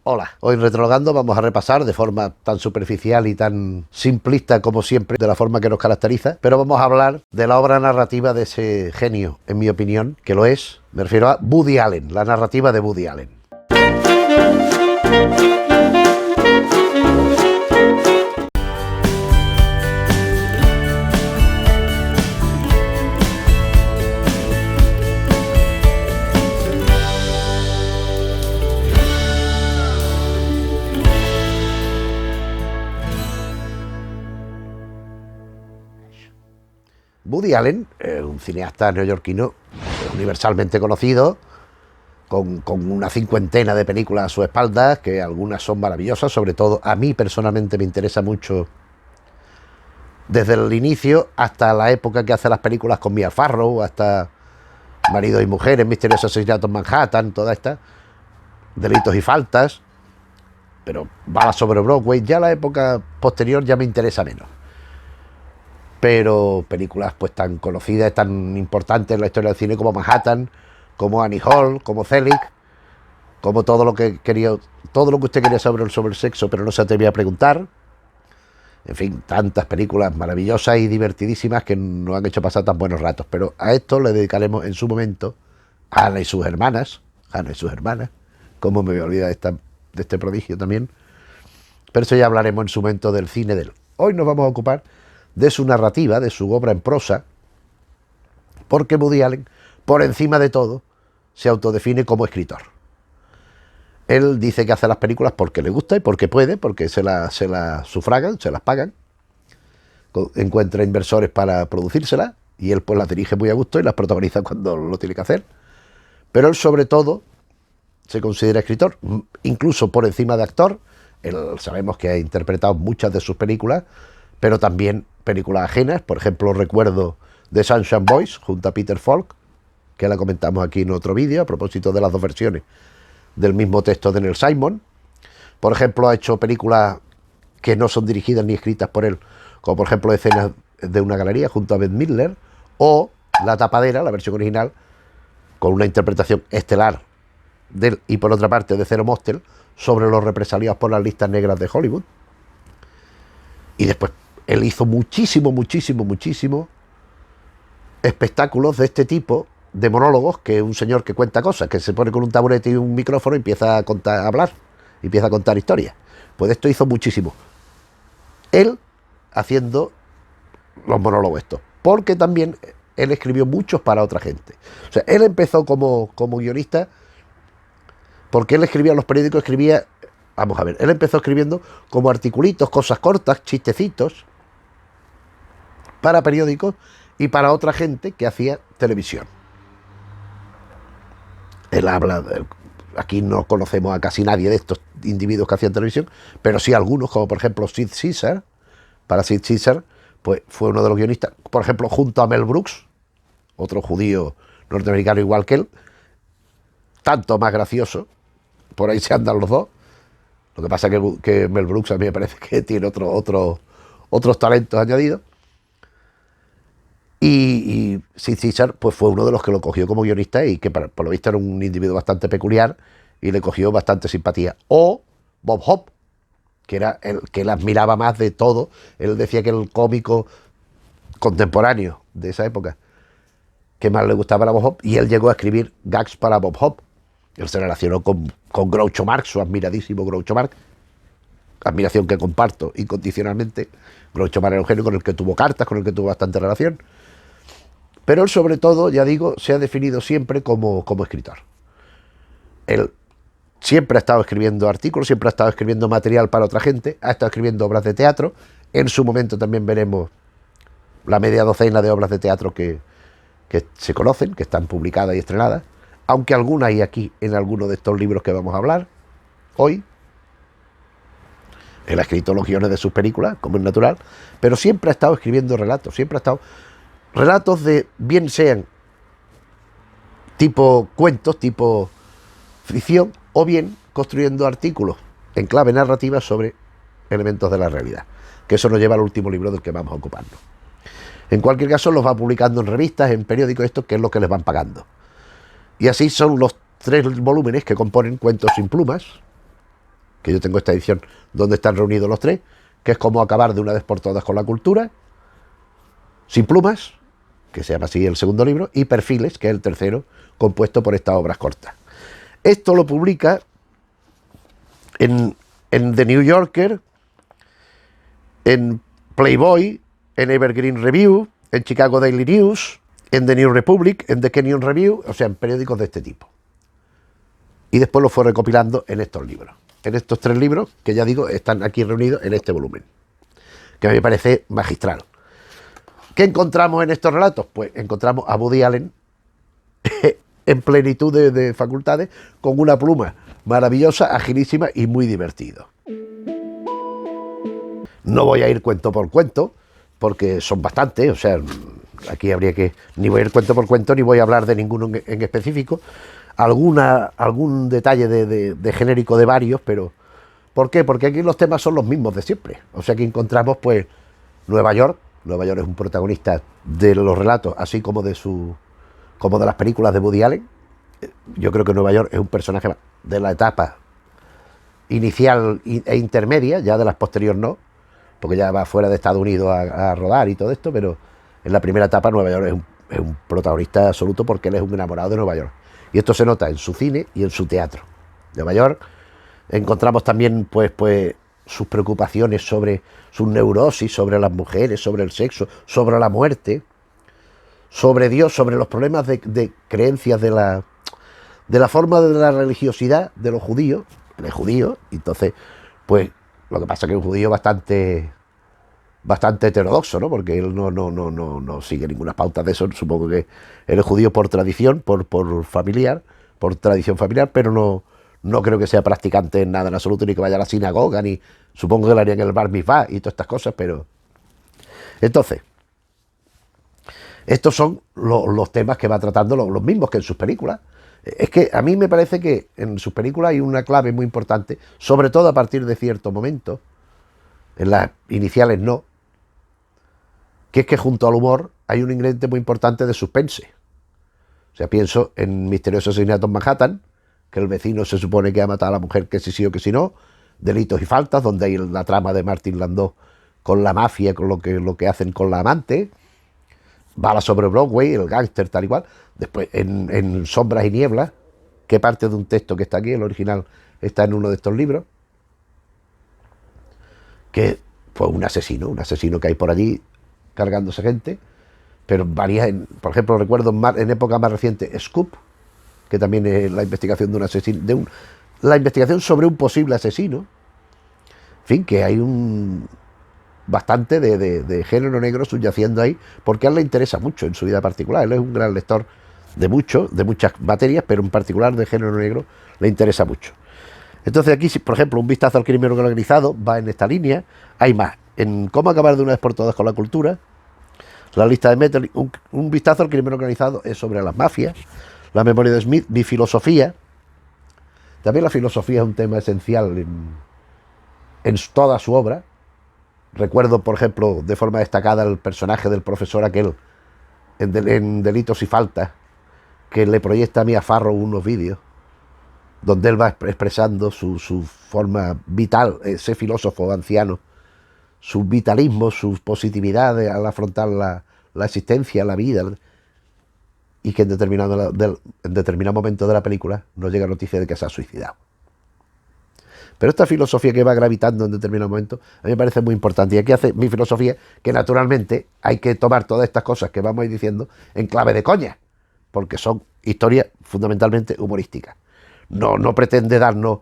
Hola, hoy en Retrologando vamos a repasar de forma tan superficial y tan simplista como siempre, de la forma que nos caracteriza, pero vamos a hablar de la obra narrativa de ese genio, en mi opinión, que lo es, me refiero a Woody Allen, la narrativa de Woody Allen. Woody Allen, un cineasta neoyorquino universalmente conocido, con una cincuentena de películas a su espalda, que algunas son maravillosas, sobre todo a mí personalmente me interesa mucho desde el inicio hasta la época que hace las películas con Mia Farrow, hasta Maridos y Mujeres, Misteriosos Asesinatos en Manhattan, toda esta, Delitos y Faltas, pero Balas sobre Broadway, ya la época posterior ya me interesa menos. Pero películas pues tan conocidas, tan importantes en la historia del cine como Manhattan, como Annie Hall, como Zelig, como todo lo que usted quería saber sobre el sexo, pero no se atrevía a preguntar. En fin, tantas películas maravillosas y divertidísimas que nos han hecho pasar tan buenos ratos. Pero a esto le dedicaremos en su momento a Ana y sus hermanas. Cómo me voy a olvidar de este prodigio también. Pero eso ya hablaremos en su momento del cine de él. Hoy nos vamos a ocupar de su narrativa, de su obra en prosa, porque Woody Allen, por encima de todo, se autodefine como escritor. Él dice que hace las películas porque le gusta y porque puede, porque se las sufragan, se las pagan, encuentra inversores para producírselas y él pues las dirige muy a gusto y las protagoniza cuando lo tiene que hacer. Pero él sobre todo se considera escritor, incluso por encima de actor. Él sabemos que ha interpretado muchas de sus películas, pero también películas ajenas. Por ejemplo, recuerdo The Sunshine Boys junto a Peter Falk, que la comentamos aquí en otro vídeo a propósito de las dos versiones del mismo texto de Neil Simon. Por ejemplo, ha hecho películas que no son dirigidas ni escritas por él, como por ejemplo Escenas de una galería junto a Bette Midler, o La tapadera, la versión original, con una interpretación estelar de él y por otra parte de Zero Mostel, sobre los represaliados por las listas negras de Hollywood. Y después él hizo muchísimo espectáculos de este tipo, de monólogos, que un señor que cuenta cosas, que se pone con un taburete y un micrófono y empieza a hablar, empieza a contar historias. Pues esto hizo muchísimo. Él haciendo los monólogos estos, porque también él escribió muchos para otra gente. O sea, él empezó como guionista, porque él escribía en los periódicos, él empezó escribiendo como articulitos, cosas cortas, chistecitos, para periódicos y para otra gente que hacía televisión. Él habla, aquí no conocemos a casi nadie de estos individuos que hacían televisión, pero sí algunos, como por ejemplo Sid Caesar. Para Sid Caesar, pues fue uno de los guionistas, por ejemplo, junto a Mel Brooks, otro judío norteamericano igual que él, tanto más gracioso, por ahí se andan los dos. Lo que pasa es que Mel Brooks a mí me parece que tiene otros talentos añadidos. Y Sid Caesar pues fue uno de los que lo cogió como guionista y que por lo visto era un individuo bastante peculiar y le cogió bastante simpatía. O Bob Hope, que era el que él admiraba más de todo. Él decía que el cómico contemporáneo de esa época que más le gustaba era Bob Hope, y él llegó a escribir gags para Bob Hope. Él se relacionó con Groucho Marx, su admiradísimo Groucho Marx, admiración que comparto incondicionalmente. Groucho Marx era un genio con el que tuvo cartas, con el que tuvo bastante relación. Pero él, sobre todo, ya digo, se ha definido siempre como escritor. Él siempre ha estado escribiendo artículos, siempre ha estado escribiendo material para otra gente, ha estado escribiendo obras de teatro. En su momento también veremos la media docena de obras de teatro que se conocen, que están publicadas y estrenadas, aunque algunas hay aquí en alguno de estos libros que vamos a hablar hoy. Él ha escrito los guiones de sus películas, como es natural, pero siempre ha estado escribiendo relatos, relatos de, bien sean tipo cuentos, tipo ficción, o bien construyendo artículos en clave narrativa sobre elementos de la realidad, que eso nos lleva al último libro del que vamos a ocuparnos. En cualquier caso, los va publicando en revistas, en periódicos, esto que es lo que les van pagando. Y así son los 3 volúmenes que componen Cuentos sin plumas, que yo tengo esta edición donde están reunidos los tres, que es Cómo acabar de una vez por todas con la cultura, Sin plumas, que se llama así el segundo libro, y Perfiles, que es el tercero, compuesto por estas obras cortas. Esto lo publica en The New Yorker, en Playboy, en Evergreen Review, en Chicago Daily News, en The New Republic, en The Kenyon Review, o sea, en periódicos de este tipo. Y después lo fue recopilando en estos libros. En estos 3 libros, que ya digo, están aquí reunidos en este volumen, que a mí me parece magistral. ¿Qué encontramos en estos relatos? Pues encontramos a Woody Allen en plenitud de facultades, con una pluma maravillosa, agilísima y muy divertido. No voy a ir cuento por cuento, porque son bastantes, o sea, aquí habría que... Ni voy a ir cuento por cuento, ni voy a hablar de ninguno en específico. Algún detalle de genérico de varios, pero... ¿Por qué? Porque aquí los temas son los mismos de siempre. O sea, que encontramos, pues, Nueva York. Nueva York es un protagonista de los relatos, así como de las películas de Woody Allen. Yo creo que Nueva York es un personaje de la etapa inicial e intermedia, ya de las posteriores no, porque ya va fuera de Estados Unidos a rodar y todo esto, pero en la primera etapa Nueva York es un protagonista absoluto, porque él es un enamorado de Nueva York. Y esto se nota en su cine y en su teatro. Nueva York, encontramos también pues sus preocupaciones sobre sus neurosis, sobre las mujeres, sobre el sexo, sobre la muerte, sobre Dios, sobre los problemas de creencias de la forma de la religiosidad de los judíos. Él es judío, entonces, pues, lo que pasa es que es un judío bastante heterodoxo, ¿no? Porque él no sigue ninguna pauta de eso. Supongo que él es judío por tradición, por tradición familiar, pero no creo que sea practicante en nada en absoluto, ni que vaya a la sinagoga, ni supongo que le harían el bar mitzvah y todas estas cosas, pero... Entonces, estos son los temas que va tratando, los mismos que en sus películas. Es que a mí me parece que en sus películas hay una clave muy importante, sobre todo a partir de cierto momento, en las iniciales no, que es que junto al humor hay un ingrediente muy importante de suspense. O sea, pienso en Misterioso Asesinato en Manhattan, que el vecino se supone que ha matado a la mujer, que sí o que sí no, Delitos y Faltas, donde hay la trama de Martin Landau con la mafia, con lo que hacen con la amante, Bala sobre Broadway, el gángster tal y cual. Después en Sombras y Nieblas, que parte de un texto que está aquí, el original está en uno de estos libros, que fue un asesino que hay por allí cargándose gente, pero varias, por ejemplo, recuerdo en época más reciente Scoop, que también es la investigación de un asesino, la investigación sobre un posible asesino. En fin, que hay bastante de género negro subyaciendo ahí, porque a él le interesa mucho en su vida particular. Él es un gran lector de muchas materias, pero en particular de género negro le interesa mucho. Entonces aquí, por ejemplo, un vistazo al crimen organizado va en esta línea. Hay más. En Cómo acabar de una vez por todas con la cultura, la lista de Mettel, un vistazo al crimen organizado es sobre las mafias, La memoria de Smith, Mi filosofía. También la filosofía es un tema esencial en toda su obra. Recuerdo, por ejemplo, de forma destacada el personaje del profesor aquel en Delitos y Faltas, que le proyecta a Mia Farrow unos vídeos donde él va expresando su forma vital, ese filósofo anciano, su vitalismo, su positividad al afrontar la existencia, la vida, y que en determinado momento de la película nos llega noticia de que se ha suicidado. Pero esta filosofía que va gravitando en determinado momento a mí me parece muy importante. Y aquí hace mi filosofía que naturalmente hay que tomar todas estas cosas que vamos a ir diciendo en clave de coña, porque son historias fundamentalmente humorísticas. No pretende darnos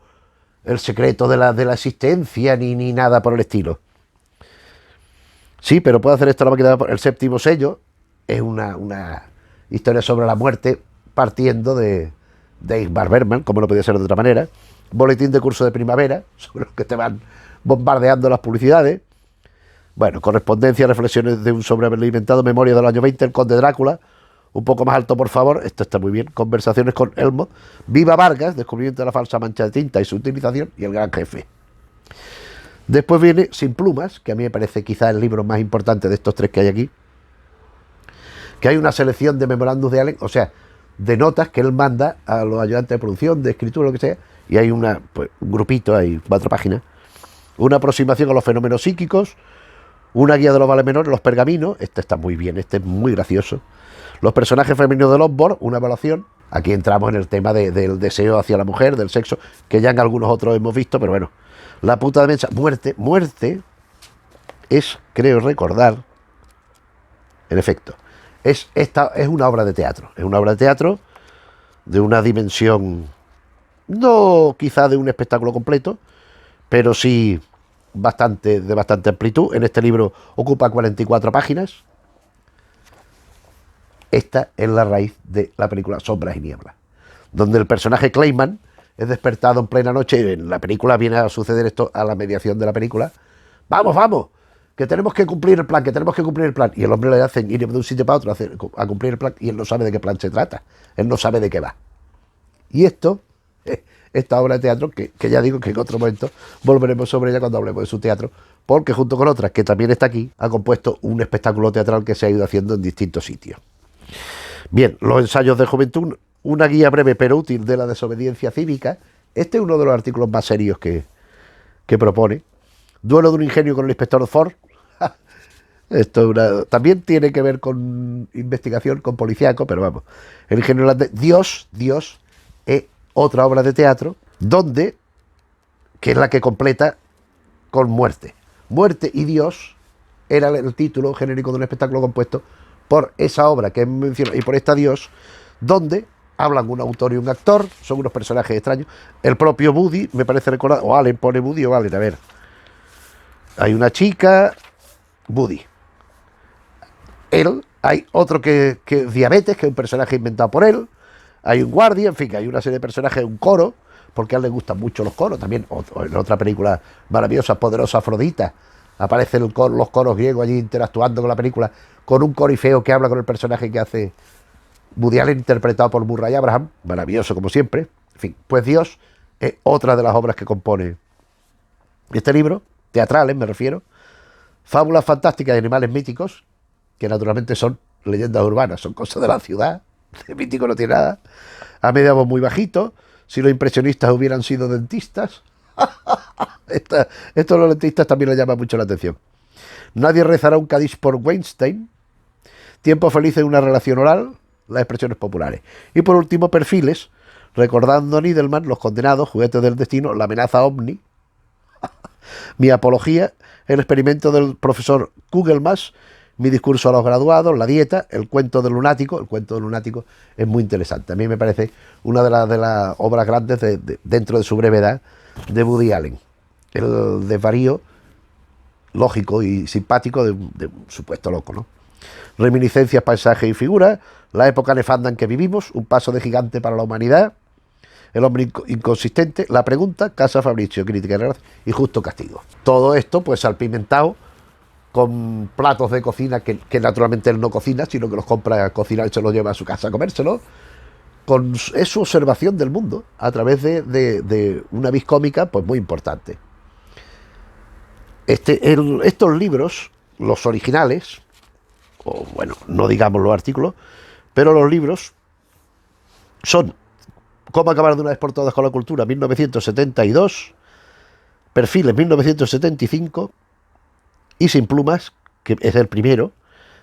el secreto de la existencia ni nada por el estilo. Sí, pero puede hacer esto la máquina. El séptimo sello es una historia sobre la muerte partiendo de Ingmar Bergman, como no podía ser de otra manera. Boletín de curso de primavera, sobre los que te van bombardeando las publicidades. Bueno, correspondencia, reflexiones de un sobrealimentado, memoria del año 20, el Conde Drácula, un poco más alto por favor, esto está muy bien, conversaciones con Elmo, Viva Vargas, descubrimiento de la falsa mancha de tinta y su utilización, y El gran jefe. Después viene Sin plumas, que a mí me parece quizás el libro más importante de estos 3 que hay aquí, que hay una selección de memorándums de Allen, o sea, de notas que él manda a los ayudantes de producción, de escritura, lo que sea, y hay pues, un grupito, hay 4 páginas, una aproximación a los fenómenos psíquicos, una guía de los vales menores, los pergaminos, este está muy bien, este es muy gracioso, los personajes femeninos de Lombard, una evaluación. Aquí entramos en el tema del deseo hacia la mujer, del sexo, que ya en algunos otros hemos visto, pero bueno, la puta demencia, muerte es, creo recordar, en efecto, es una obra de teatro, es una obra de teatro de una dimensión, no quizá de un espectáculo completo, pero sí de bastante amplitud. En este libro ocupa 44 páginas. Esta es la raíz de la película Sombras y Nieblas, donde el personaje Clayman es despertado en plena noche, y en la película viene a suceder esto a la mediación de la película. Vamos, que tenemos que cumplir el plan, Y el hombre le hacen ir de un sitio para otro a cumplir el plan, y él no sabe de qué plan se trata, él no sabe de qué va. Y esta obra de teatro, que ya digo que en otro momento volveremos sobre ella cuando hablemos de su teatro, porque junto con otras, que también está aquí, ha compuesto un espectáculo teatral que se ha ido haciendo en distintos sitios. Bien, los ensayos de juventud, una guía breve pero útil de la desobediencia cívica. Este es uno de los artículos más serios que propone. Duelo de un ingenio con el inspector Ford. También tiene que ver con investigación, con policíaco, pero vamos. El ingenio holandés. Dios es otra obra de teatro, que es la que completa con Muerte. Muerte y Dios era el título genérico de un espectáculo compuesto por esa obra que menciono y por esta Dios, donde hablan un autor y un actor, son unos personajes extraños. El propio Woody, me parece recordar, o Allen pone Woody o Allen, a ver. Hay una chica, Woody. Él, hay otro que es Diabetes, que es un personaje inventado por él. Hay un guardia, en fin, que hay una serie de personajes, un coro, porque a él le gustan mucho los coros. También en otra película maravillosa, Poderosa Afrodita, aparecen los coros griegos allí interactuando con la película, con un corifeo que habla con el personaje que hace Woody Allen, interpretado por Murray Abraham, maravilloso como siempre. En fin, pues Dios es otra de las obras que compone este libro, teatrales me refiero, fábulas fantásticas de animales míticos, que naturalmente son leyendas urbanas, son cosas de la ciudad, de mítico no tiene nada, a media voz muy bajito, si los impresionistas hubieran sido dentistas, esto a los dentistas también les llama mucho la atención. Nadie rezará un Kaddish por Weinstein, tiempo feliz en una relación oral, las expresiones populares. Y por último, perfiles, recordando a Niedelman, Los condenados, Juguetes del destino, La amenaza ovni, mi apología, el experimento del profesor Kugelmas, mi discurso a los graduados, la dieta, el cuento del lunático. El cuento del lunático es muy interesante. A mí me parece una de las obras grandes dentro de su brevedad de Woody Allen. El desvarío lógico y simpático de un supuesto loco, ¿no? Reminiscencias, paisajes y figuras, la época nefanda en que vivimos, un paso de gigante para la humanidad, el hombre inconsistente, la pregunta, Casa Fabricio, crítica y justo castigo. Todo esto pues salpimentado con platos de cocina que naturalmente él no cocina, sino que los compra a cocinar y se los lleva a su casa a comérselo. Es su observación del mundo a través de una vis cómica pues muy importante. Estos libros, los originales, o bueno, no digamos los artículos, pero los libros son Cómo acabar de una vez por todas con la cultura, 1972, Perfiles, 1975, y Sin plumas, que es el primero,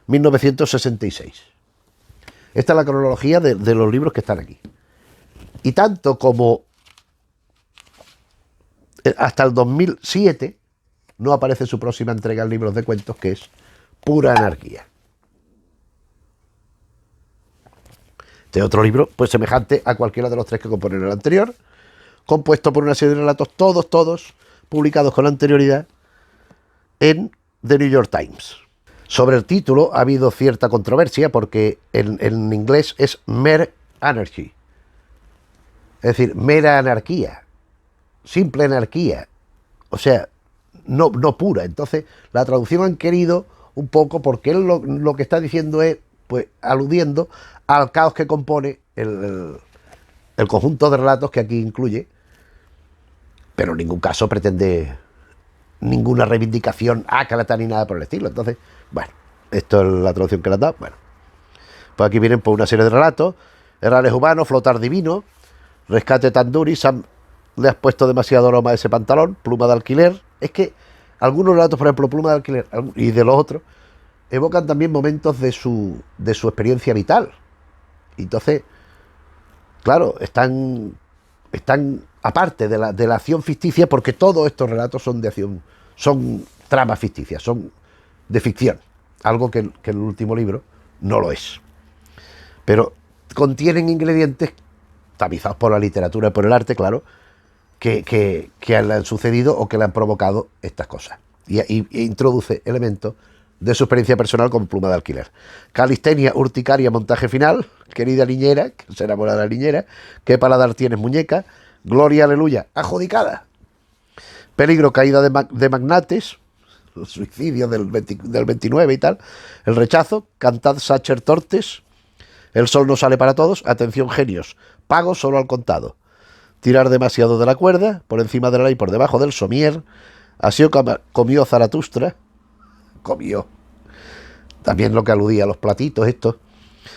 1966. Esta es la cronología de los libros que están aquí. Y tanto como hasta el 2007 no aparece su próxima entrega en libros de cuentos, que es Pura Anarquía. Este otro libro, pues semejante a cualquiera de los 3 que componen el anterior, compuesto por una serie de relatos, todos publicados con anterioridad en The New York Times. Sobre el título ha habido cierta controversia porque en inglés es Mere Anarchy, es decir, mera anarquía, simple anarquía, o sea, no pura. Entonces la traducción han querido un poco, porque él lo que está diciendo es pues aludiendo al caos que compone el conjunto de relatos que aquí incluye, pero en ningún caso pretende ninguna reivindicación ácrata ni nada por el estilo. Entonces, bueno, esto es la traducción que le han dado. Bueno, pues aquí vienen por una serie de relatos Herrales humanos, flotar divino, rescate Tanduri, Sam, le has puesto demasiado aroma a ese pantalón, pluma de alquiler. Es que algunos relatos, por ejemplo, pluma de alquiler y de los otros, evocan también momentos de su experiencia vital. Entonces, claro, están aparte de la acción ficticia, porque todos estos relatos son de acción, son tramas ficticias, son de ficción, algo que el último libro no lo es. Pero contienen ingredientes tamizados por la literatura y por el arte, claro, que le han sucedido o que le han provocado estas cosas. Y introduce elementos de su experiencia personal como pluma de alquiler. Calistenia, urticaria, montaje final, querida niñera, que se enamora de la niñera, qué paladar tienes, muñeca, gloria, aleluya, adjudicada. Peligro, caída de magnates, suicidio del 29 y tal, el rechazo, cantad Sacher Tortes, el sol no sale para todos, atención genios, pago solo al contado, tirar demasiado de la cuerda, por encima de la ley, por debajo del somier, así comió Zaratustra, comió, también lo que aludía a los platitos estos,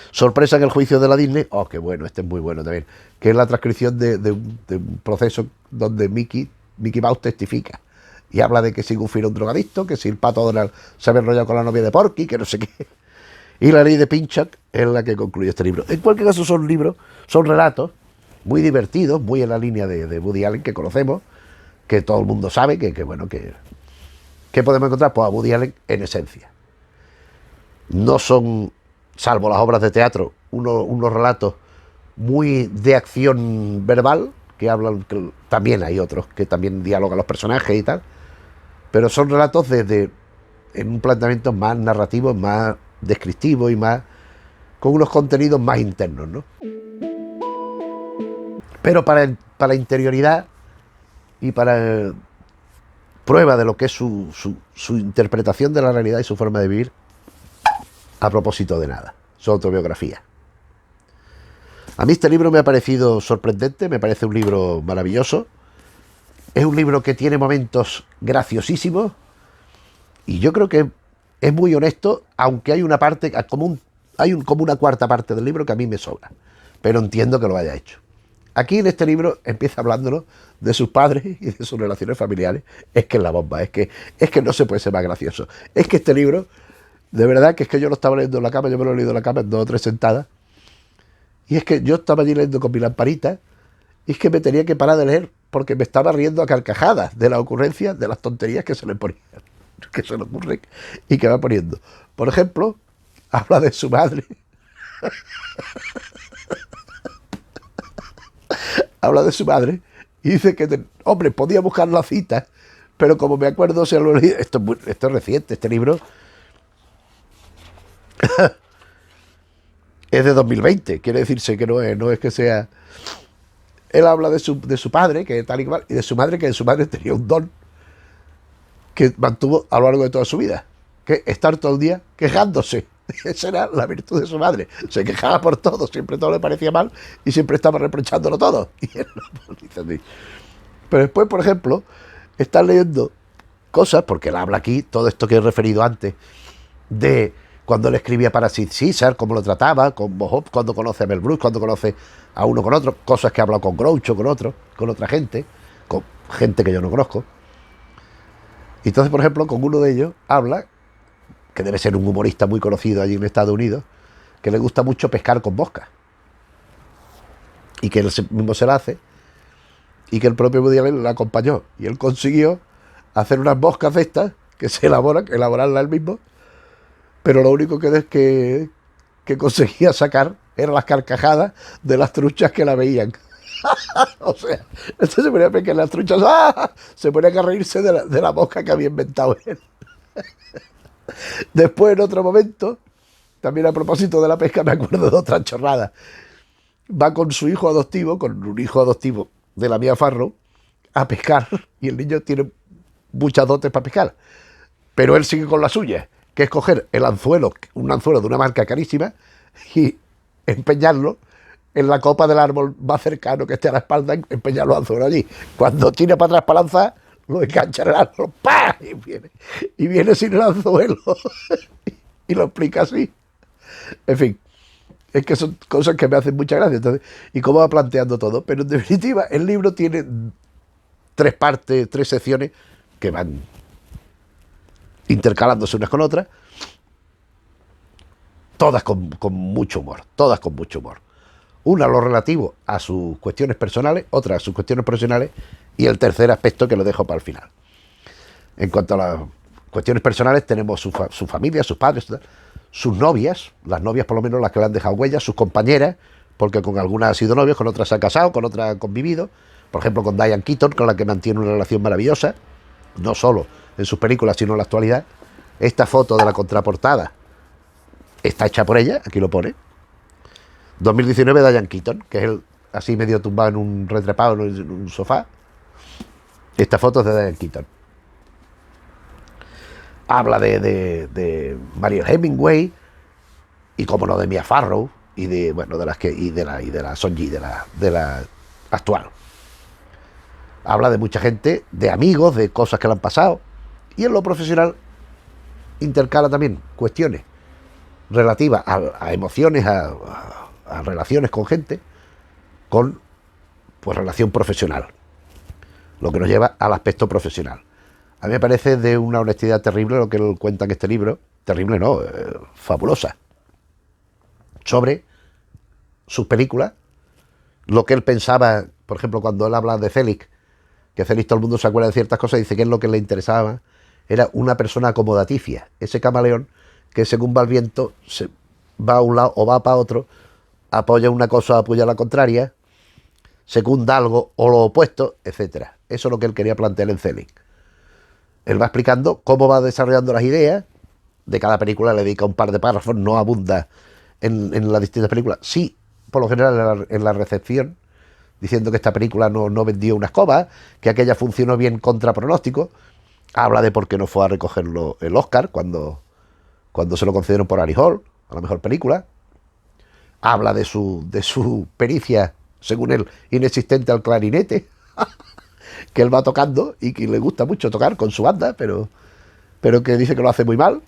sorpresa en el juicio de la Disney, oh, qué bueno, este es muy bueno también, que es la transcripción de un proceso donde Mickey Mouse testifica y habla de que si Goofy era un drogadicto, que si el pato Donald se había enrollado con la novia de Porky, que no sé qué. Y la ley de Pinchot es la que concluye este libro. En cualquier caso son libros, son relatos muy divertidos, muy en la línea de Woody Allen que conocemos, que todo el mundo sabe, bueno, que podemos encontrar pues a Woody Allen en esencia. No son, salvo las obras de teatro, unos relatos muy de acción verbal, que hablan, que también hay otros que también dialogan los personajes y tal, pero son relatos en un planteamiento más narrativo, más descriptivo y más con unos contenidos más internos, ¿no? Pero para la interioridad y para prueba de lo que es su interpretación de la realidad y su forma de vivir, a propósito de nada, su autobiografía. A mí este libro me ha parecido sorprendente, me parece un libro maravilloso. Es un libro que tiene momentos graciosísimos y yo creo que es muy honesto, aunque hay una parte, como una cuarta parte del libro que a mí me sobra, pero entiendo que lo haya hecho. Aquí en este libro empieza hablándonos de sus padres y de sus relaciones familiares. Es que es la bomba, es que no se puede ser más gracioso. Es que este libro, de verdad que es que yo lo estaba leyendo en la cama, yo me lo he leído en la cama en 2 o 3 sentadas, y es que yo estaba allí leyendo con mi lamparita, y es que me tenía que parar de leer, porque me estaba riendo a carcajadas de las ocurrencias, de las tonterías que se le ponían, que se le ocurren y que va poniendo. Por ejemplo, habla de su madre. Habla de su madre y dice que, hombre, podía buscar la cita, pero como me acuerdo, se lo leí. Esto es reciente, este libro es de 2020, quiere decirse que no es que sea. Él habla de su padre, que tal y cual, y de su madre, que su madre tenía un don que mantuvo a lo largo de toda su vida, que estar todo el día quejándose. Esa era la virtud de su madre. Se quejaba por todo, siempre todo le parecía mal y siempre estaba reprochándolo todo. Y él lo dice así. Pero después, por ejemplo, está leyendo cosas, porque él habla aquí, todo esto que he referido antes, de cuando él escribía para Sid Caesar, cómo lo trataba, con Bob, cuando conoce a Mel Brooks, cuando conoce a uno con otro, cosas que ha hablado con Groucho, con otro, con otra gente, con gente que yo no conozco. Y entonces, por ejemplo, con uno de ellos habla, que debe ser un humorista muy conocido allí en Estados Unidos, que le gusta mucho pescar con moscas. Y que él mismo se la hace, y que el propio Woody Allen la acompañó. Y él consiguió hacer unas moscas de estas, que se elaborarla él mismo, pero lo único que conseguía sacar eran las carcajadas de las truchas que la veían. O sea, entonces se ponía a pescar las truchas, ¡ah! Se ponía a reírse de la mosca que había inventado él. Después, en otro momento, también a propósito de la pesca, me acuerdo de otra chorrada. Va con su hijo adoptivo, con un hijo adoptivo de la Mia Farrow, a pescar, y el niño tiene muchas dotes para pescar, pero él sigue con la suya, que es coger el anzuelo, un anzuelo de una marca carísima, y empeñarlo en la copa del árbol más cercano que esté a la espalda, empeñar los anzuelos allí. Cuando tira para atrás para lanzar, lo engancha en el árbol, ¡pah! Y viene sin el anzuelo. Y lo explica así. En fin, Es que son cosas que me hacen mucha gracia. Entonces, y cómo va planteando todo. Pero en definitiva, el libro tiene tres partes, tres secciones que van intercalándose unas con otras, todas con mucho humor, todas con mucho humor. Una lo relativo a sus cuestiones personales, otra a sus cuestiones profesionales y el tercer aspecto que lo dejo para el final. En cuanto a las cuestiones personales, tenemos su familia, sus padres, sus novias, las novias por lo menos las que le han dejado huellas, sus compañeras, porque con algunas ha sido novio, con otras se ha casado, con otras ha convivido, por ejemplo con Diane Keaton, con la que mantiene una relación maravillosa, no solo en sus películas, sino en la actualidad. Esta foto de la contraportada está hecha por ella, aquí lo pone. 2019, Diane Keaton, que es el así medio tumbado en un retrepado en un sofá. Esta foto es de Diane Keaton. Habla de Mariel Hemingway y como no de Mia Farrow y de bueno de las que y de la Sonji de la actual. Habla de mucha gente, de amigos, de cosas que le han pasado y en lo profesional intercala también cuestiones relativas a emociones, a relaciones con gente, con pues relación profesional, lo que nos lleva al aspecto profesional. A mí me parece de una honestidad terrible lo que él cuenta en este libro, terrible no, fabulosa, sobre sus películas, lo que él pensaba, por ejemplo, cuando él habla de Félix, que Félix todo el mundo se acuerda de ciertas cosas, dice que es lo que le interesaba, era una persona acomodaticia, ese camaleón que según va el viento se va a un lado o va para otro, apoya una cosa, apoya la contraria, secunda algo o lo opuesto, etcétera. Eso es lo que él quería plantear en Félix. Él va explicando cómo va desarrollando las ideas, de cada película le dedica un par de párrafos, no abunda en las distintas películas, sí, por lo general en la recepción, diciendo que esta película no vendió una escoba, que aquella funcionó bien contra pronóstico, habla de por qué no fue a recogerlo el Oscar cuando se lo concedieron por Annie Hall, a la mejor película, habla de su pericia, según él, inexistente al clarinete, que él va tocando y que le gusta mucho tocar con su banda, pero que dice que lo hace muy mal.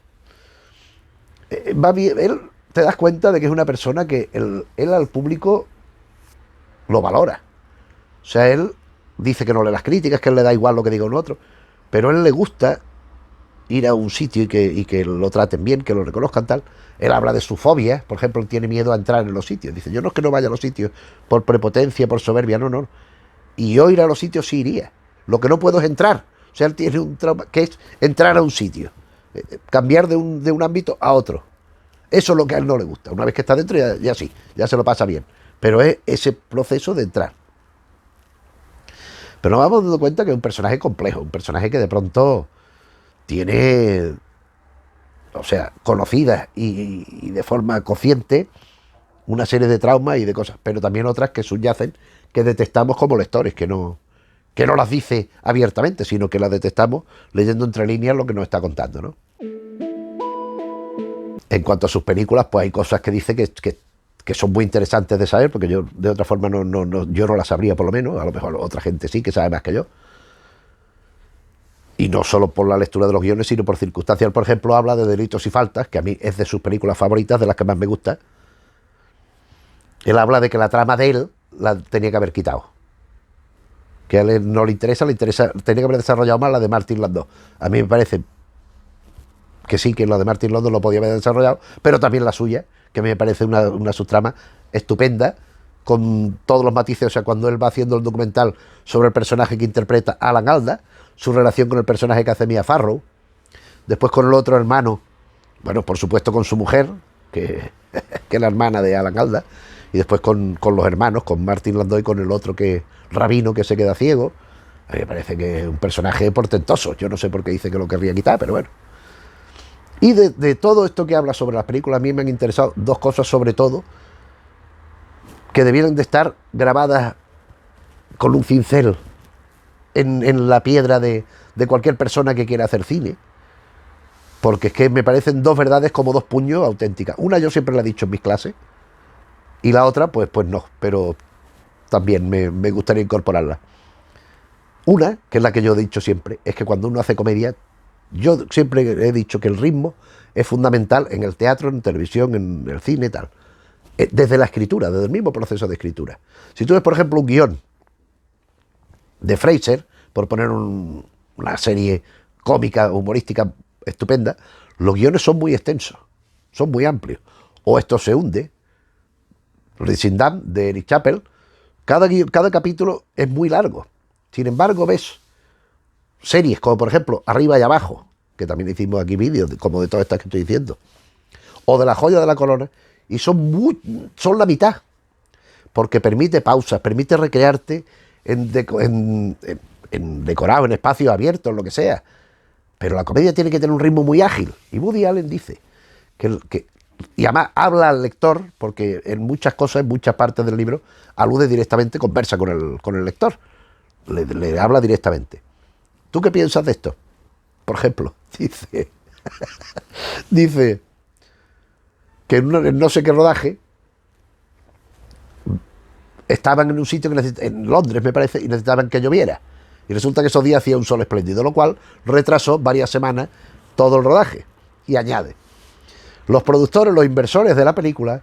Va bien, él te das cuenta de que es una persona que él al público lo valora. O sea, él dice que no lee las críticas, que él le da igual lo que diga un otro, pero a él le gusta ir a un sitio y que lo traten bien, que lo reconozcan tal. Él habla de su fobia, por ejemplo, él tiene miedo a entrar en los sitios. Dice, yo no es que no vaya a los sitios por prepotencia, por soberbia, no. Y yo ir a los sitios sí iría. Lo que no puedo es entrar. O sea, él tiene un trauma, que es entrar a un sitio. Cambiar de un ámbito a otro. Eso es lo que a él no le gusta. Una vez que está dentro, ya sí, ya se lo pasa bien. Pero es ese proceso de entrar. Pero nos vamos dando cuenta que es un personaje complejo, un personaje que de pronto tiene, o sea, conocidas y de forma consciente una serie de traumas y de cosas, pero también otras que subyacen, que detectamos como lectores, que no las dice abiertamente, sino que las detectamos leyendo entre líneas lo que nos está contando, ¿no? En cuanto a sus películas, pues hay cosas que dice que son muy interesantes de saber, porque yo de otra forma yo no las sabría por lo menos, a lo mejor otra gente sí que sabe más que yo. Y no solo por la lectura de los guiones, sino por circunstancias. Por ejemplo, habla de Delitos y Faltas, que a mí es de sus películas favoritas, de las que más me gusta. Él habla de que la trama de él la tenía que haber quitado. Que a él no le interesa, tenía que haber desarrollado más la de Martin Landau. A mí me parece que sí, que la de Martin Landau lo podía haber desarrollado, pero también la suya, que me parece una subtrama estupenda, con todos los matices. O sea, cuando él va haciendo el documental sobre el personaje que interpreta Alan Alda, su relación con el personaje que hace Mia Farrow, después con el otro hermano, bueno, por supuesto con su mujer, que es la hermana de Alan Alda, y después con los hermanos, con Martin Landau y con el otro que rabino que se queda ciego. A mí me parece que es un personaje portentoso. Yo no sé por qué dice que lo querría quitar, pero bueno. Y de todo esto que habla sobre las películas, a mí me han interesado dos cosas sobre todo, que debieran de estar grabadas con un cincel en la piedra de cualquier persona que quiera hacer cine, porque es que me parecen dos verdades como dos puños auténticas. Una yo siempre la he dicho en mis clases y la otra pues no, pero también me gustaría incorporarla. Una, que es la que yo he dicho siempre, es que cuando uno hace comedia, yo siempre he dicho que el ritmo es fundamental en el teatro, en televisión, en el cine y tal. desde la escritura, desde el mismo proceso de escritura. Si tú ves, por ejemplo, un guión de Fraser, por poner una serie cómica, humorística estupenda, los guiones son muy extensos, son muy amplios. O Esto se hunde, Rising Dam, de Eric Chappell, cada capítulo es muy largo. Sin embargo, ves series como, por ejemplo, Arriba y Abajo, que también hicimos aquí vídeos, como de todas estas que estoy diciendo, o de La Joya de la Corona, y son la mitad, porque permite pausas, permite recrearte en decorado, en espacios abiertos, lo que sea. Pero la comedia tiene que tener un ritmo muy ágil. Y Woody Allen dice y además habla al lector, porque en muchas cosas, en muchas partes del libro, alude directamente, conversa con el lector. Le habla directamente. ¿Tú qué piensas de esto? Por ejemplo, dice que en no sé qué rodaje estaban en un sitio en Londres, me parece, y necesitaban que lloviera. Y resulta que esos días hacía un sol espléndido, lo cual retrasó varias semanas todo el rodaje. Y añade, los productores, los inversores de la película,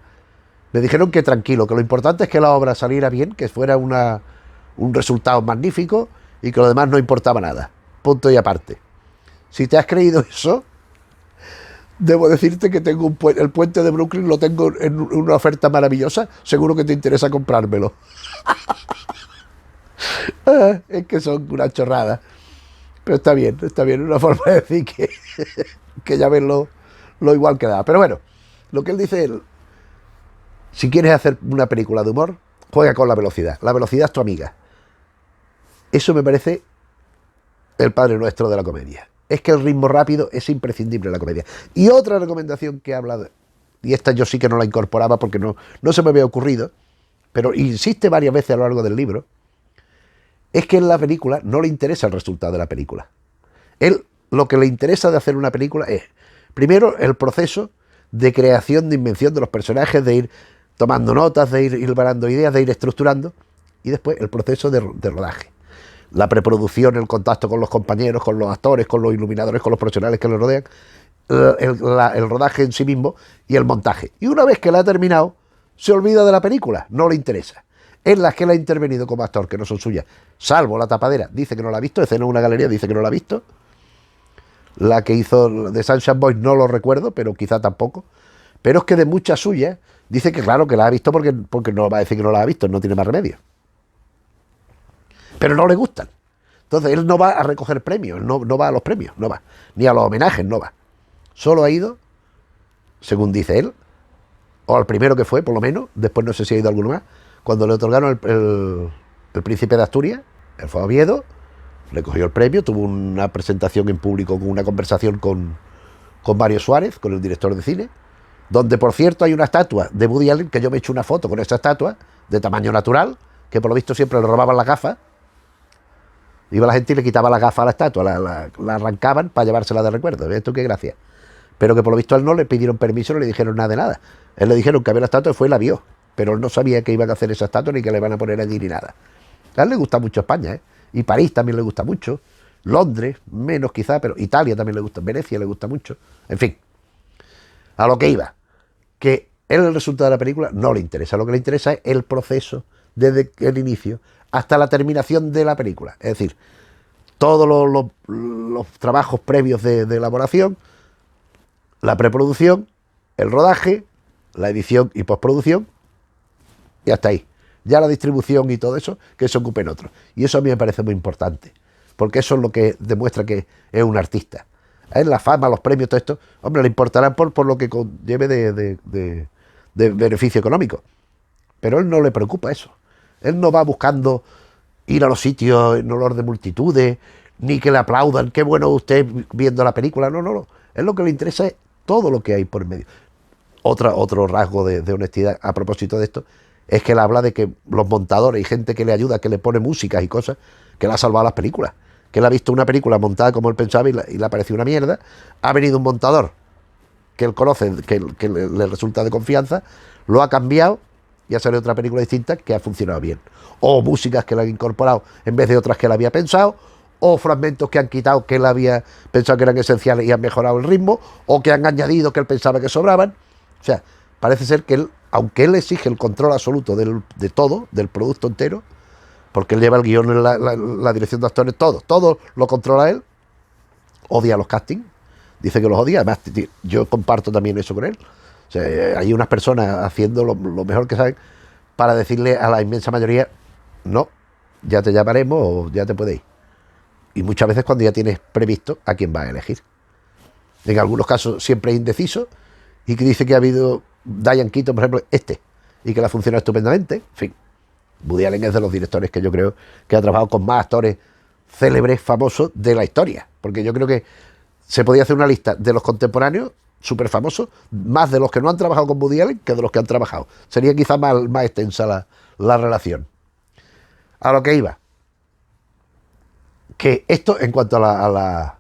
me dijeron que tranquilo, que lo importante es que la obra saliera bien, que fuera un resultado magnífico y que lo demás no importaba nada. Punto y aparte. Si te has creído eso, debo decirte que tengo el puente de Brooklyn, lo tengo en una oferta maravillosa, seguro que te interesa comprármelo. Es que son una chorrada. Pero está bien, una forma de decir que ya ves lo igual que da. Pero bueno, lo que él dice, si quieres hacer una película de humor, juega con la velocidad. La velocidad es tu amiga. Eso me parece el padre nuestro de la comedia. Es que el ritmo rápido es imprescindible en la comedia. Y otra recomendación que habla, y esta yo sí que no la incorporaba porque no se me había ocurrido, pero insiste varias veces a lo largo del libro, es que en la película no le interesa el resultado de la película. Él, lo que le interesa de hacer una película es, primero, el proceso de creación, de invención de los personajes, de ir tomando notas, de ir hilvanando ideas, de ir estructurando, y después el proceso de rodaje. La preproducción, el contacto con los compañeros, con los actores, con los iluminadores, con los profesionales que le rodean, el rodaje en sí mismo y el montaje. Y una vez que la ha terminado, se olvida de la película, no le interesa. En las que él ha intervenido como actor, que no son suyas, salvo La Tapadera, dice que no la ha visto, escena en una galería, dice que no la ha visto. La que hizo de Sunshine Boys no lo recuerdo, pero quizá tampoco. Pero es que de muchas suyas, dice que claro que la ha visto porque no va a decir que no la ha visto, no tiene más remedio. Pero no le gustan. Entonces él no va a recoger premios, no va a los premios, no va. Ni a los homenajes, no va. Solo ha ido, según dice él, o al primero que fue, por lo menos, después no sé si ha ido alguno más, cuando le otorgaron el Príncipe de Asturias, él fue a Oviedo, le cogió el premio, tuvo una presentación en público, con una conversación con Mario Suárez, con el director de cine, donde por cierto hay una estatua de Woody Allen, que yo me he hecho una foto con esa estatua, de tamaño natural, que por lo visto siempre le robaban las gafas. Iba la gente y le quitaba las gafas a la estatua, la arrancaban para llevársela de recuerdo. ¿Ves tú qué gracia? Pero que por lo visto a él no le pidieron permiso, no le dijeron nada de nada. Él le dijeron que había la estatua y fue y la vio. Pero él no sabía que iban a hacer esa estatua ni que le van a poner allí ni nada. A él le gusta mucho España, ¿eh? Y París también le gusta mucho. Londres, menos quizá, pero Italia también le gusta. Venecia le gusta mucho. En fin, a lo que iba. Que él el resultado de la película no le interesa. Lo que le interesa es el proceso desde el inicio hasta la terminación de la película. Es decir, todos los trabajos previos de elaboración, la preproducción, el rodaje, la edición y postproducción, y hasta ahí. Ya la distribución y todo eso, que se ocupen otros. Y eso a mí me parece muy importante, porque eso es lo que demuestra que es un artista. A él la fama, los premios, todo esto, hombre, le importarán por lo que conlleve de beneficio económico. Pero a él no le preocupa eso. Él no va buscando ir a los sitios en olor de multitudes, ni que le aplaudan, qué bueno usted viendo la película. No. Él lo que le interesa es todo lo que hay por medio. Otro rasgo de honestidad a propósito de esto es que él habla de que los montadores y gente que le ayuda, que le pone músicas y cosas, que le ha salvado las películas. Que él ha visto una película montada como él pensaba y le ha parecido una mierda. Ha venido un montador que él conoce, que le resulta de confianza, lo ha cambiado y ha salido otra película distinta que ha funcionado bien. O músicas que le han incorporado en vez de otras que él había pensado, o fragmentos que han quitado que él había pensado que eran esenciales y han mejorado el ritmo, o que han añadido que él pensaba que sobraban. O sea, parece ser que él aunque él exige el control absoluto de todo, del producto entero, porque él lleva el guión, la dirección de actores, todo lo controla él, odia los castings, dice que los odia, además yo comparto también eso con él. O sea, hay unas personas haciendo lo mejor que saben para decirle a la inmensa mayoría, no, ya te llamaremos o ya te puedes ir. Y muchas veces cuando ya tienes previsto a quién vas a elegir. En algunos casos siempre es indeciso y que dice que ha habido Diane Keaton, por ejemplo, y que le ha funcionado estupendamente. En fin, Woody Allen es de los directores que yo creo que ha trabajado con más actores célebres, famosos de la historia. Porque yo creo que se podía hacer una lista de los contemporáneos súper famosos, más de los que no han trabajado con Woody Allen que de los que han trabajado. Sería quizá más extensa la relación. A lo que iba. Que esto en cuanto a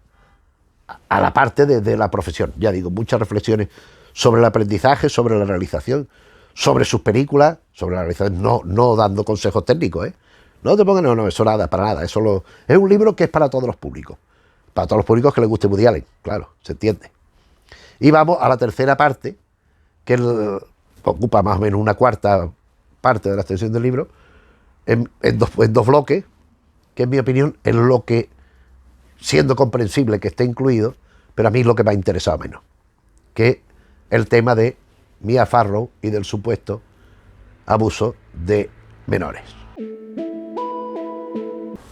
la parte de la profesión. Ya digo, muchas reflexiones sobre el aprendizaje, sobre la realización, sobre sus películas, sobre la realización, no dando consejos técnicos, ¿eh? No te pongas, no, eso nada, para nada. Eso es un libro que es para todos los públicos. Para todos los públicos que les guste Woody Allen, claro, se entiende. Y vamos a la tercera parte, que ocupa más o menos una cuarta parte de la extensión del libro, en dos bloques, que en mi opinión es lo que, siendo comprensible que esté incluido, pero a mí es lo que me ha interesado menos, que el tema de Mia Farrow y del supuesto abuso de menores.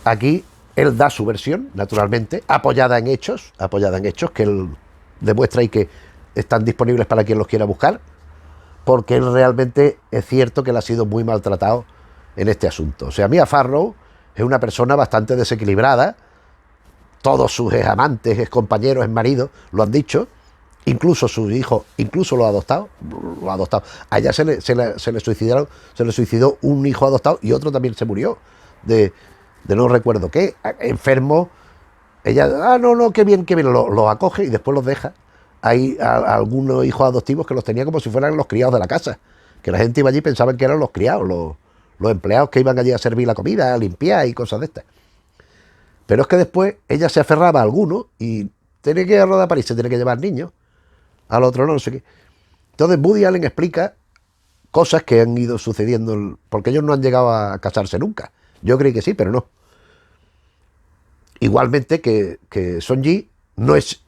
Aquí él da su versión, naturalmente, apoyada en hechos que él demuestra y que están disponibles para quien los quiera buscar, porque él realmente es cierto que él ha sido muy maltratado en este asunto. O sea, Mia Farrow es una persona bastante desequilibrada, todos sus amantes, compañeros, maridos lo han dicho, incluso sus hijos, incluso lo ha adoptado. A ella se le suicidó un hijo adoptado y otro también se murió de no recuerdo qué, enfermo. Ella, no, qué bien, los acoge y después los deja. Hay algunos hijos adoptivos que los tenía como si fueran los criados de la casa, que la gente iba allí y pensaban que eran los criados, los empleados que iban allí a servir la comida, a limpiar y cosas de estas. Pero es que después ella se aferraba a alguno y tiene que ir a Rodar a París, se tiene que llevar niños, al otro no sé qué. Entonces Woody Allen explica cosas que han ido sucediendo, porque ellos no han llegado a casarse nunca. Yo creí que sí, pero no. Igualmente que Sonji no es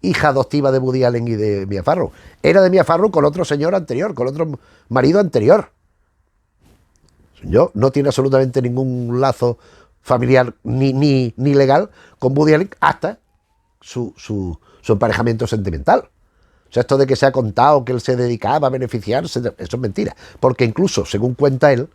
hija adoptiva de Woody Allen y de Mia Farrow. Era de Mia Farrow con otro señor anterior, con otro marido anterior. Yo no tiene absolutamente ningún lazo familiar ni legal con Woody Allen hasta su emparejamiento sentimental. O sea, esto de que se ha contado que él se dedicaba a beneficiarse, eso es mentira. Porque incluso, según cuenta él,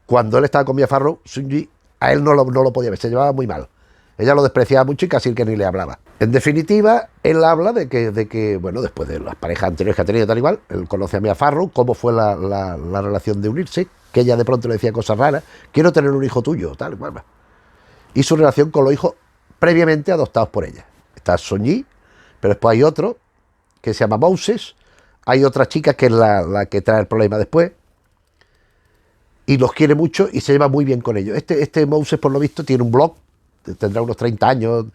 cuando él estaba con Mia Farrow, Sunji a él no lo podía ver, se llevaba muy mal. Ella lo despreciaba mucho y casi que ni le hablaba. En definitiva, él habla de que bueno, después de las parejas anteriores que ha tenido tal igual, él conoce a Mia Farrow, cómo fue la relación de unirse, que ella de pronto le decía cosas raras, quiero tener un hijo tuyo, tal igual. Y su relación con los hijos previamente adoptados por ella. Está Sonji, pero después hay otro que se llama Moses, hay otra chica que es la que trae el problema después, y los quiere mucho y se lleva muy bien con ellos. Este Moses, por lo visto, tiene un blog, tendrá unos 30 años,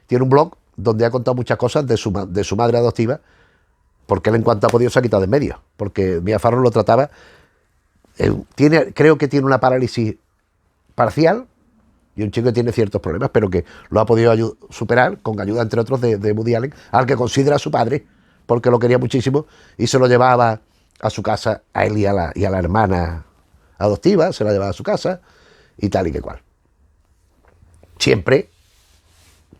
tiene un blog donde ha contado muchas cosas de su madre adoptiva, porque él en cuanto ha podido se ha quitado de en medio, porque Mia Farrow lo trataba, creo que tiene una parálisis parcial, y un chico que tiene ciertos problemas, pero que lo ha podido superar con ayuda, entre otros, de Woody Allen, al que considera su padre, porque lo quería muchísimo, y se lo llevaba a su casa, a él y a la hermana adoptiva, se la llevaba a su casa, y tal y que cual. Siempre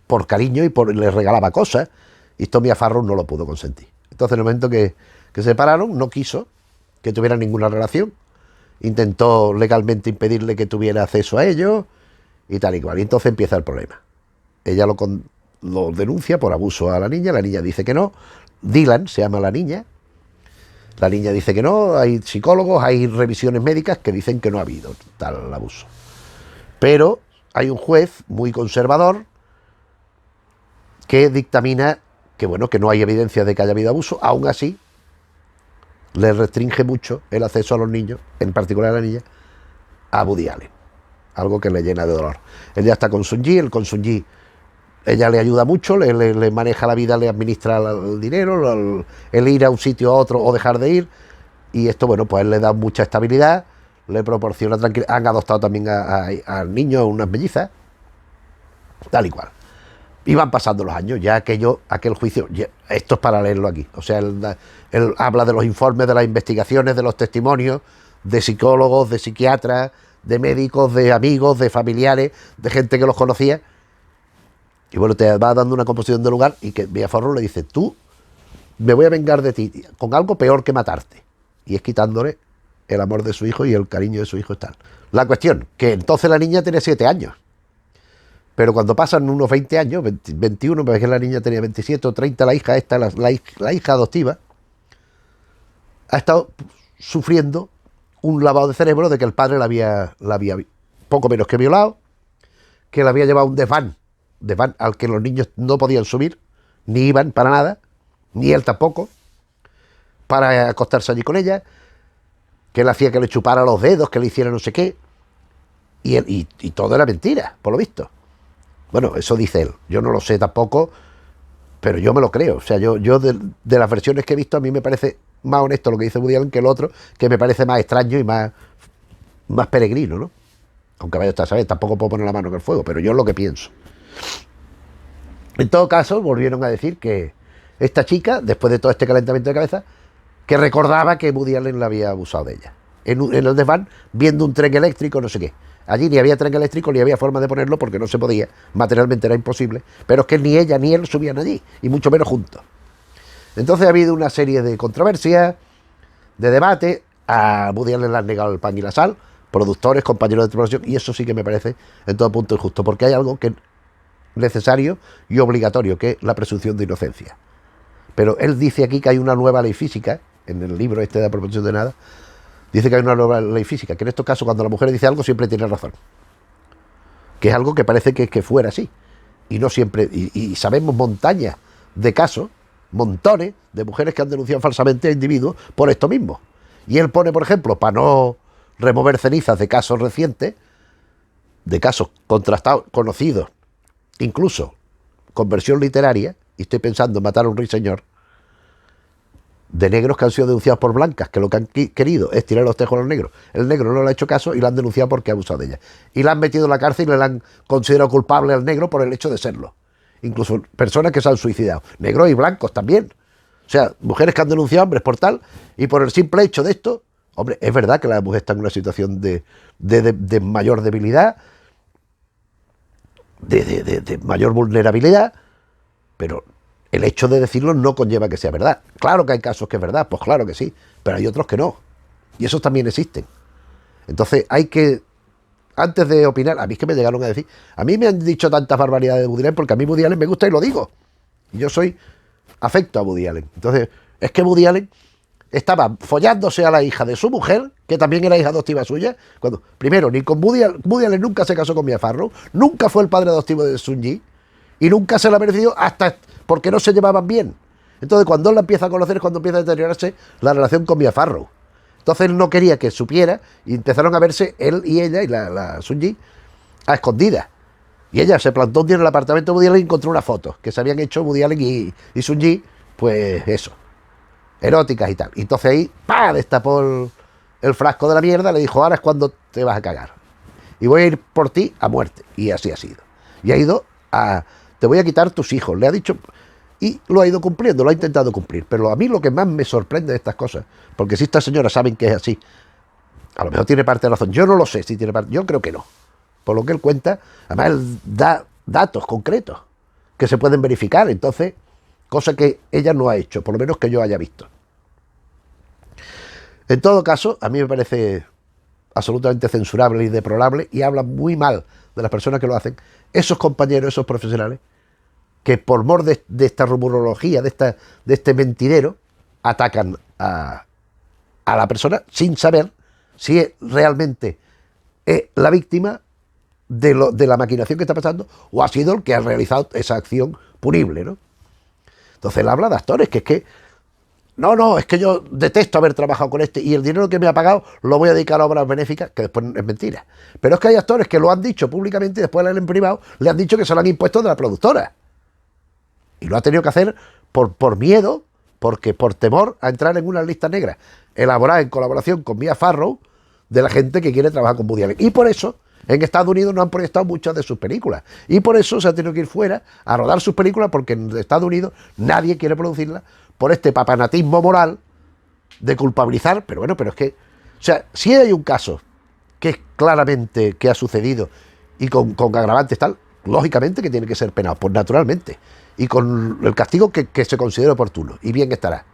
por cariño y le regalaba cosas, y esto Mia Farrow no lo pudo consentir. Entonces, en el momento que se separaron, no quiso que tuviera ninguna relación, intentó legalmente impedirle que tuviera acceso a ellos, y tal y cual. Y entonces empieza el problema. Ella lo denuncia por abuso a la niña dice que no, Dylan se llama la niña dice que no, hay psicólogos, hay revisiones médicas que dicen que no ha habido tal abuso. Pero hay un juez muy conservador que dictamina que bueno, que no hay evidencia de que haya habido abuso, aún así le restringe mucho el acceso a los niños, en particular a la niña, a Woody Allen. Algo que le llena de dolor. Él ya está con Sonji, ella le ayuda mucho, le maneja la vida, le administra el dinero, el ir a un sitio a otro o dejar de ir, y esto, bueno, pues le da mucha estabilidad, le proporciona tranquilidad. Han adoptado también al niño unas mellizas, tal y cual. Y van pasando los años, ya aquel juicio, esto es para leerlo aquí. O sea, él habla de los informes, de las investigaciones, de los testimonios, de psicólogos, de psiquiatras, de médicos, de amigos, de familiares, de gente que los conocía. Y bueno, te va dando una composición de lugar y que Villaforro le dice, tú, me voy a vengar de ti con algo peor que matarte. Y es quitándole el amor de su hijo y el cariño de su hijo y tal. La cuestión, que entonces la niña tiene 7 años. Pero cuando pasan unos 20 años, 21, me parece que la niña tenía 27 o 30, la hija esta, la hija adoptiva, ha estado sufriendo un lavado de cerebro de que el padre la había poco menos que violado, que la había llevado a un desván al que los niños no podían subir, ni iban para nada, ni él tampoco, para acostarse allí con ella, que él hacía que le chupara los dedos, que le hiciera no sé qué, y todo era mentira, por lo visto. Bueno, eso dice él. Yo no lo sé tampoco, pero yo me lo creo. O sea, yo de las versiones que he visto, a mí me parece más honesto lo que dice Woody Allen que el otro, que me parece más extraño y más peregrino, ¿no? Aunque vaya a saber, tampoco puedo poner la mano en el fuego, pero yo es lo que pienso. En todo caso, volvieron a decir que esta chica, después de todo este calentamiento de cabeza, que recordaba que Woody Allen la había abusado de ella. En el desván, viendo un tren eléctrico, no sé qué. Allí ni había tren eléctrico, ni había forma de ponerlo porque no se podía, materialmente era imposible, pero es que ni ella ni él subían allí, y mucho menos juntos. Entonces ha habido una serie de controversias, de debate, a Woody Allen le han negado el pan y la sal, productores, compañeros de tripulación, y eso sí que me parece en todo punto injusto, porque hay algo que es necesario y obligatorio, que es la presunción de inocencia. Pero él dice aquí que hay una nueva ley física, en el libro este de la proposición de nada, dice que hay una nueva ley física, que en estos casos cuando la mujer dice algo siempre tiene razón. Que es algo que parece que fuera así. Y no siempre, y sabemos montañas de casos, montones de mujeres que han denunciado falsamente a individuos por esto mismo. Y él pone, por ejemplo, para no remover cenizas de casos recientes, de casos contrastados, conocidos, incluso con versión literaria, y estoy pensando en Matar a un ruiseñor, de negros que han sido denunciados por blancas, que lo que han querido es tirar los tejos a los negros. El negro no le ha hecho caso y la han denunciado porque ha abusado de ella. Y la han metido en la cárcel y le han considerado culpable al negro por el hecho de serlo. Incluso personas que se han suicidado. Negros y blancos también. O sea, mujeres que han denunciado hombres por tal, y por el simple hecho de esto, hombre, es verdad que la mujer está en una situación de mayor debilidad, de mayor vulnerabilidad, pero el hecho de decirlo no conlleva que sea verdad. Claro que hay casos que es verdad, pues claro que sí, pero hay otros que no. Y esos también existen. Entonces hay que, antes de opinar, a mí es que me llegaron a decir, a mí me han dicho tantas barbaridades de Woody Allen, porque a mí Woody Allen me gusta y lo digo. Y yo soy afecto a Woody Allen. Entonces, es que Woody Allen estaba follándose a la hija de su mujer, que también era hija adoptiva suya, cuando, primero, ni con Woody Allen nunca se casó con Mia Farrow, nunca fue el padre adoptivo de Sun-Yi, y nunca se la ha merecido hasta porque no se llevaban bien. Entonces, cuando él la empieza a conocer es cuando empieza a deteriorarse la relación con Mia Farrow. Entonces él no quería que supiera y empezaron a verse él y ella y la Sun-Yi a escondidas. Y ella se plantó un día en el apartamento de Woody Allen y encontró unas fotos que se habían hecho Woody Allen y Sun-Yi, pues eso, eróticas y tal. Y entonces ahí, ¡pah!, destapó el frasco de la mierda, le dijo, ahora es cuando te vas a cagar. Y voy a ir por ti a muerte. Y así ha sido. Y ha ido a... te voy a quitar tus hijos, le ha dicho, y lo ha ido cumpliendo, lo ha intentado cumplir. Pero a mí lo que más me sorprende de estas cosas, porque si estas señoras saben que es así, a lo mejor tiene parte de razón, yo no lo sé si tiene parte, yo creo que no, por lo que él cuenta, además él da datos concretos que se pueden verificar, entonces, cosa que ella no ha hecho, por lo menos que yo haya visto. En todo caso, a mí me parece absolutamente censurable y deplorable, y habla muy mal de las personas que lo hacen, esos compañeros, esos profesionales, que por mor de esta rumorología, de este mentidero, atacan a la persona sin saber si es realmente la víctima de la maquinación que está pasando o ha sido el que ha realizado esa acción punible, ¿no? Entonces él habla de actores, que es que no, es que yo detesto haber trabajado con este y el dinero que me ha pagado lo voy a dedicar a obras benéficas, que después es mentira. Pero es que hay actores que lo han dicho públicamente y después en privado le han dicho que se lo han impuesto de la productora. Y lo ha tenido que hacer por miedo, porque por temor a entrar en una lista negra elaborada en colaboración con Mia Farrow de la gente que quiere trabajar con Woody Allen. Y por eso en Estados Unidos no han proyectado muchas de sus películas. Y por eso se ha tenido que ir fuera a rodar sus películas, porque en Estados Unidos nadie quiere producirlas por este papanatismo moral de culpabilizar. Pero bueno, pero es que, o sea, si hay un caso que es claramente que ha sucedido y con agravantes tal, lógicamente que tiene que ser penado, pues naturalmente, y con el castigo que se considere oportuno, y bien estará.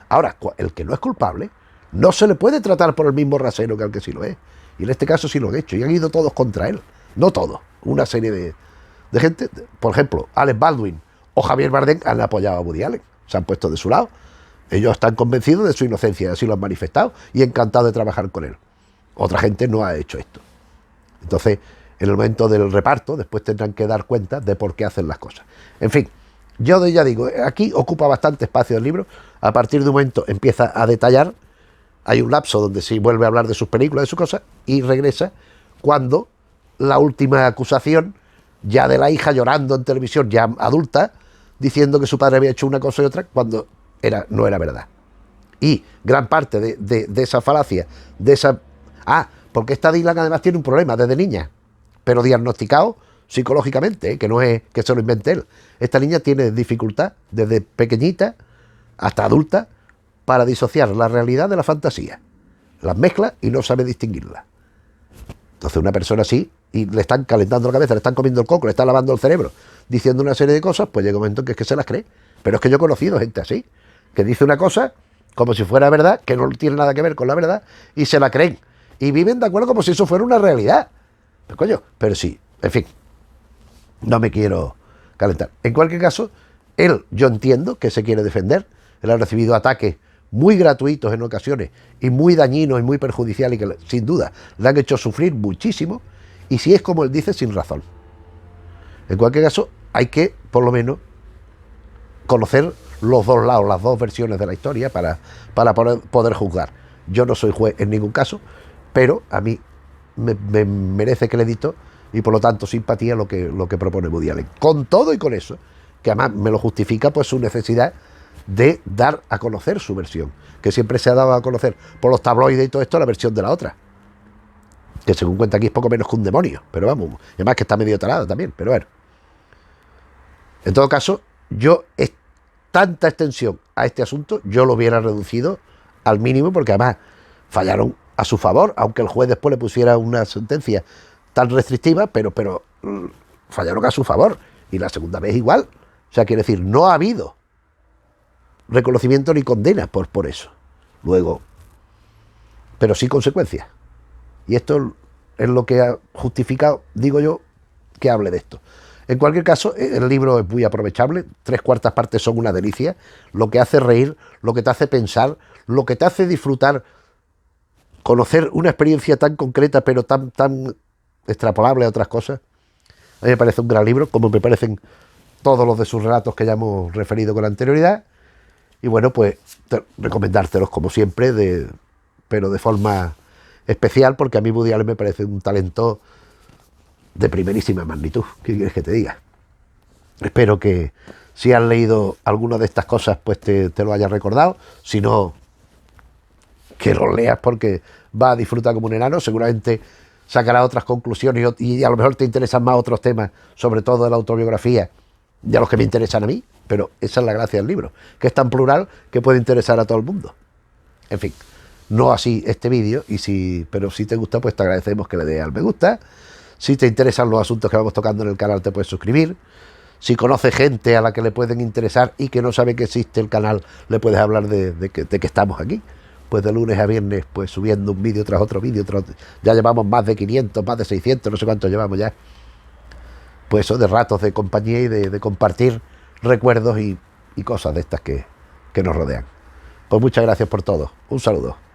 Ahora, el que no es culpable no se le puede tratar por el mismo rasero que al que sí lo es. Y en este caso sí lo han hecho, y han ido todos contra él. No todos, una serie de gente. Por ejemplo, Alec Baldwin o Javier Bardem han apoyado a Woody Allen, se han puesto de su lado. Ellos están convencidos de su inocencia, así lo han manifestado, y encantados de trabajar con él. Otra gente no ha hecho esto. Entonces, en el momento del reparto, después tendrán que dar cuenta de por qué hacen las cosas. En fin, yo ya digo, aquí ocupa bastante espacio el libro. A partir de un momento empieza a detallar. Hay un lapso donde sí vuelve a hablar de sus películas, de sus cosas, y regresa cuando la última acusación, ya de la hija llorando en televisión, ya adulta, diciendo que su padre había hecho una cosa y otra, cuando no era verdad. Y gran parte de esa falacia, de esa... porque esta Dylan además tiene un problema desde niña, pero diagnosticado psicológicamente, que no es que se lo invente él. Esta niña tiene dificultad desde pequeñita hasta adulta para disociar la realidad de la fantasía. Las mezcla y no sabe distinguirlas. Entonces una persona así, y le están calentando la cabeza, le están comiendo el coco, le están lavando el cerebro, diciendo una serie de cosas, pues llega un momento en que es que se las cree. Pero es que yo he conocido gente así, que dice una cosa como si fuera verdad, que no tiene nada que ver con la verdad, y se la creen. Y viven de acuerdo como si eso fuera una realidad. Pero coño, pero sí, en fin, no me quiero calentar. En cualquier caso, yo entiendo que se quiere defender. Él ha recibido ataques muy gratuitos en ocasiones y muy dañinos y muy perjudiciales, y que sin duda le han hecho sufrir muchísimo, y si es como él dice, sin razón. En cualquier caso, hay que por lo menos conocer los dos lados, las dos versiones de la historia para poder juzgar. Yo no soy juez en ningún caso, pero a mí me merece crédito y por lo tanto simpatía lo que propone Woody Allen. Con todo y con eso, que además me lo justifica pues su necesidad de dar a conocer su versión, que siempre se ha dado a conocer por los tabloides y todo esto, la versión de la otra, que según cuenta aquí es poco menos que un demonio, pero vamos, además que está medio tarada también, pero bueno. En todo caso, tanta extensión a este asunto, yo lo hubiera reducido al mínimo, porque además fallaron a su favor, aunque el juez después le pusiera una sentencia tan restrictiva, pero fallaron a su favor, y la segunda vez igual. O sea, quiere decir, no ha habido reconocimiento ni condena por eso. Luego, pero sí consecuencias. Y esto es lo que ha justificado, digo yo, que hable de esto. En cualquier caso, el libro es muy aprovechable, 3/4 partes son una delicia, lo que hace reír, lo que te hace pensar, lo que te hace disfrutar, conocer una experiencia tan concreta, pero tan extrapolable a otras cosas. A mí me parece un gran libro, como me parecen todos los de sus relatos que ya hemos referido con anterioridad. Y bueno, pues recomendártelos como siempre, pero de forma especial, porque a mí Woody Allen me parece un talento de primerísima magnitud. ¿Qué quieres que te diga? Espero que si has leído alguna de estas cosas, pues te lo hayas recordado. Si no, que lo leas, porque vas a disfrutar como un enano. Seguramente sacarás otras conclusiones y a lo mejor te interesan más otros temas, sobre todo de la autobiografía, de los que me interesan a mí. Pero esa es la gracia del libro, que es tan plural que puede interesar a todo el mundo. En fin, no así este vídeo, pero si te gusta, pues te agradecemos que le des al me gusta. Si te interesan los asuntos que vamos tocando en el canal, te puedes suscribir. Si conoces gente a la que le pueden interesar y que no sabe que existe el canal, le puedes hablar de que estamos aquí. Pues de lunes a viernes, pues subiendo un vídeo tras otro vídeo. Ya llevamos más de 500, más de 600, no sé cuántos llevamos ya. Pues eso, de ratos de compañía y de compartir recuerdos y cosas de estas que nos rodean. Pues muchas gracias por todo. Un saludo.